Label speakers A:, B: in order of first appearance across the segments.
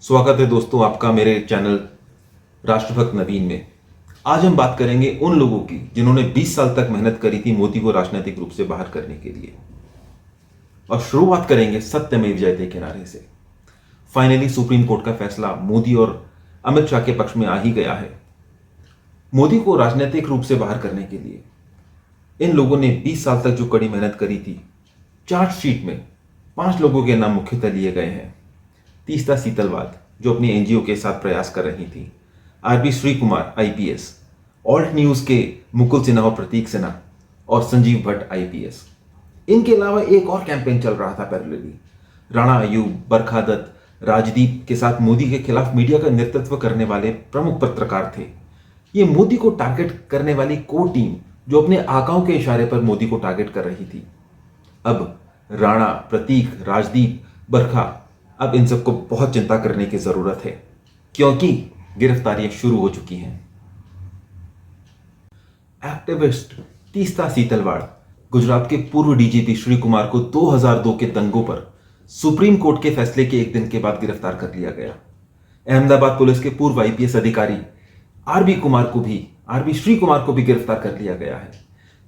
A: स्वागत है दोस्तों आपका मेरे चैनल राष्ट्रभक्त नवीन में। आज हम बात करेंगे उन लोगों की जिन्होंने 20 साल तक मेहनत करी थी मोदी को राजनीतिक रूप से बाहर करने के लिए। और शुरुआत करेंगे सत्यमेव जयते के नारे से। फाइनली सुप्रीम कोर्ट का फैसला मोदी और अमित शाह के पक्ष में आ ही गया है। मोदी को राजनीतिक रूप से बाहर करने के लिए इन लोगों ने 20 साल तक जो कड़ी मेहनत करी थी, चार्जशीट में 5 लोगों के नाम मुख्यतः लिए गए हैं। तीस्ता सीतलवाड़ जो अपनी एनजीओ के साथ प्रयास कर रही थी, R B Shri Kumar IPS, Alt News के मुकुल सिन्हा और प्रतीक सिन्हा और संजीव भट्ट आईपीएस। इनके अलावा एक और कैंपेन चल रहा था पैरेलली। राणा अयूब, बरखा दत्त, राजदीप के साथ मोदी के खिलाफ मीडिया का नेतृत्व करने वाले प्रमुख पत्रकार थे। ये मोदी को टारगेट करने वाली कोर टीम जो अपने आकाओं के इशारे पर मोदी को टारगेट कर रही थी। अब राणा, प्रतीक, राजदीप, बरखा, अब इन सबको बहुत चिंता करने की जरूरत है क्योंकि गिरफ्तारियां शुरू हो चुकी हैं। एक्टिविस्ट तीस्ता सीतलवाड़ गुजरात के पूर्व डीजीपी श्री कुमार को 2002 के दंगों पर सुप्रीम कोर्ट के फैसले के एक दिन के बाद गिरफ्तार कर लिया गया। अहमदाबाद पुलिस के पूर्व आईपीएस अधिकारी आरबी श्री कुमार को भी गिरफ्तार कर लिया गया है।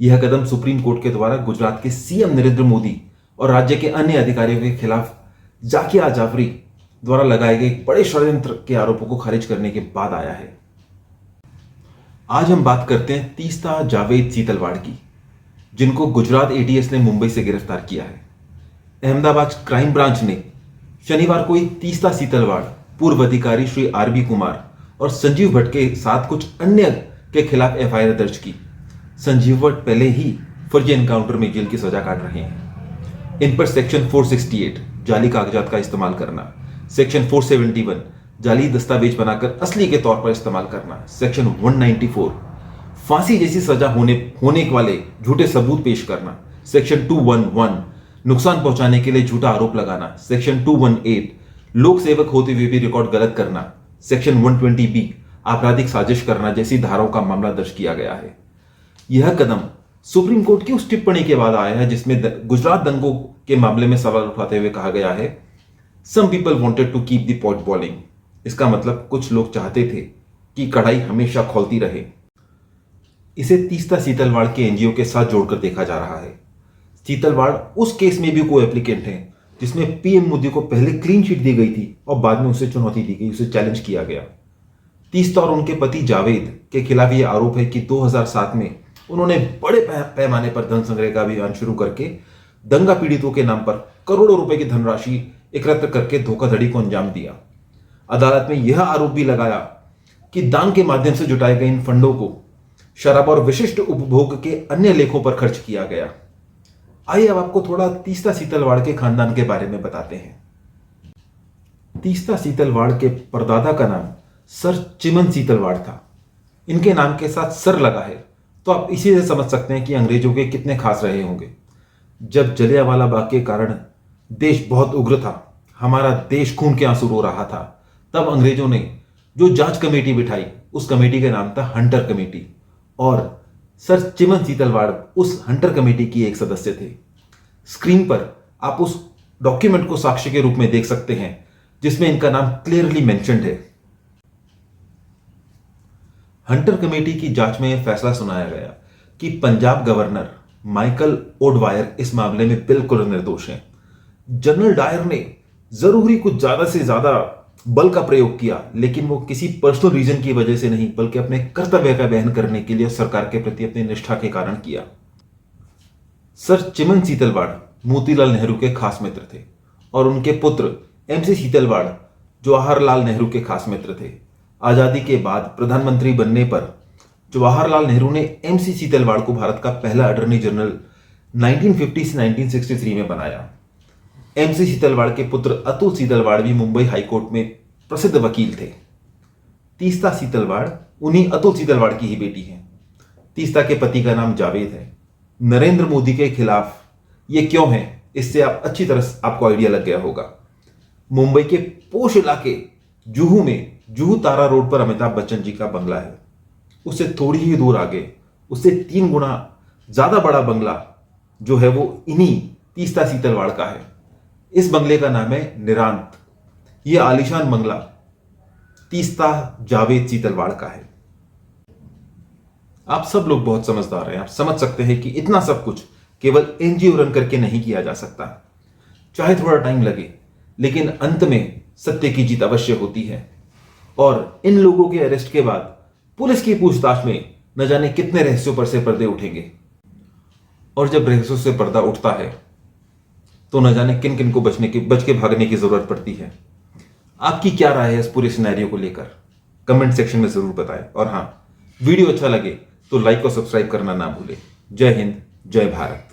A: यह कदम सुप्रीम कोर्ट के द्वारा गुजरात के सीएम नरेंद्र मोदी और राज्य के अन्य अधिकारियों के खिलाफ जाकिया जाफरी द्वारा लगाए गए बड़े षड्यंत्र के आरोपों को खारिज करने के बाद आया है। आज हम बात करते हैं तीस्ता जावेद सीतलवाड़ की, जिनको गुजरात एटीएस ने मुंबई से गिरफ्तार किया है। अहमदाबाद क्राइम ब्रांच ने शनिवार को तीस्ता सीतलवाड़, पूर्व अधिकारी श्री आरबी कुमार और संजीव भट्ट के साथ कुछ अन्य के खिलाफ एफआईआर दर्ज की। संजीव भट्ट पहले ही फर्जी एनकाउंटर में जेल की सजा काट रहे हैं। इन पर सेक्शन 468 जाली कागजात का इस्तेमाल करना, सेक्शन 471 जाली दस्तावेज बनाकर असली के तौर पर इस्तेमाल करना, सेक्शन 194 फांसी जैसी सजा होने वाले झूठे सबूत पेश करना, सेक्शन 211 नुकसान पहुंचाने के लिए झूठा आरोप लगाना, सेक्शन 218 लोक सेवक होते हुए भी रिकॉर्ड गलत करना, सेक्शन 120B आपराधिक साजिश करना जैसी धाराओं का मामला दर्ज किया गया है। यह कदम सुप्रीम कोर्ट की उस टिप्पणी के बाद आया है जिसमें गुजरात दंगों के मामले में सवाल उठाते हुए कहा गया है, some people wanted to keep the pot boiling. इसका मतलब कुछ लोग चाहते थे कि कढ़ाई हमेशा खौलती रहे। इसे तीस्ता सीतलवाड़ के एनजीओ के साथ जोड़कर देखा जा रहा है। सीतलवाड़ उस केस में भी को एप्लीकेंट है जिसमें पीएम मोदी को पहले क्लीन चिट दी गई थी और बाद में उसे चुनौती दी गई, उसे चैलेंज किया गया। तीस्ता और उनके पति जावेद के खिलाफ यह आरोप है कि 2007 में उन्होंने बड़े पैमाने पर धन संग्रह का अभियान शुरू करके दंगा पीड़ितों के नाम पर करोड़ों रुपए की धनराशि एकत्र करके धोखाधड़ी को अंजाम दिया। अदालत में यह आरोप भी लगाया कि दान के माध्यम से जुटाए गए इन फंडों को शराब और विशिष्ट उपभोग के अन्य लेखों पर खर्च किया गया। आइए अब आपको थोड़ा तीस्ता सीतलवाड़ के खानदान के बारे में बताते हैं। तीस्ता सीतलवाड़ के परदादा का नाम सर चिमन सीतलवाड़ था। इनके नाम के साथ सर लगा है तो आप इसी से समझ सकते हैं कि अंग्रेजों के कितने खास रहे होंगे। जब जलियांवाला बाग के कारण देश बहुत उग्र था, हमारा देश खून के आंसू रो रहा था, तब अंग्रेजों ने जो जांच कमेटी बिठाई उस कमेटी का नाम था हंटर कमेटी और सर चिमन सीतलवाड़ उस हंटर कमेटी की एक सदस्य थे। स्क्रीन पर आप उस डॉक्यूमेंट को साक्ष्य के रूप में देख सकते हैं जिसमें इनका नाम क्लियरली मेंशन्ड है। हंटर कमेटी की जांच में यह फैसला सुनाया गया कि पंजाब गवर्नर माइकल ओडवायर इस मामले में बिल्कुल निर्दोष हैं। जनरल डायर ने जरूरी कुछ ज्यादा से ज्यादा बल का प्रयोग किया, लेकिन वो किसी पर्सनल रीजन की वजह से नहीं बल्कि अपने कर्तव्य का वहन करने के लिए सरकार के प्रति अपनी निष्ठा के कारण किया। सर चिमन सीतलवाड़ मोतीलाल नेहरू के खास मित्र थे और उनके पुत्र एमसी सीतलवाड़ जवाहरलाल नेहरू के खास मित्र थे। आजादी के बाद प्रधानमंत्री बनने पर जवाहरलाल नेहरू ने एमसी सीतलवाड़ को भारत का पहला अटॉर्नी जनरल 1950 से 1963 में बनाया। एमसी सीतलवाड़ के पुत्र अतुल सीतलवाड़ भी मुंबई हाईकोर्ट में प्रसिद्ध वकील थे। तीस्ता सीतलवाड़ उन्हीं अतुल सीतलवाड़ की ही बेटी है। तीस्ता के पति का नाम जावेद है। नरेंद्र मोदी के खिलाफ ये क्यों है, इससे आप अच्छी तरह आपको आइडिया लग गया होगा। मुंबई के पोश इलाके जुहू में जुहू तारा रोड पर अमिताभ बच्चन जी का बंगला है। उससे थोड़ी ही दूर आगे उससे 3 गुना ज्यादा बड़ा बंगला जो है वो इन्हीं तीस्ता सीतलवाड़ का है। इस बंगले का नाम है निरांत। यह आलीशान बंगला तीस्ता जावेद चीतलवाड़ का है। आप सब लोग बहुत समझदार हैं, आप समझ सकते हैं कि इतना सब कुछ केवल एनजीओ रन करके नहीं किया जा सकता। चाहे थोड़ा टाइम लगे, लेकिन अंत में सत्य की जीत अवश्य होती है। और इन लोगों के अरेस्ट के बाद पुलिस की पूछताछ में न जाने कितने रहस्यों पर से पर्दे उठेंगे, और जब रहस्यों से पर्दा उठता है तो न जाने किन किन को बच के भागने की जरूरत पड़ती है। आपकी क्या राय है इस पूरे सिनेरियो को लेकर? कमेंट सेक्शन में जरूर बताएं। और हाँ, वीडियो अच्छा लगे तो लाइक और सब्सक्राइब करना ना भूलें। जय हिंद, जय भारत।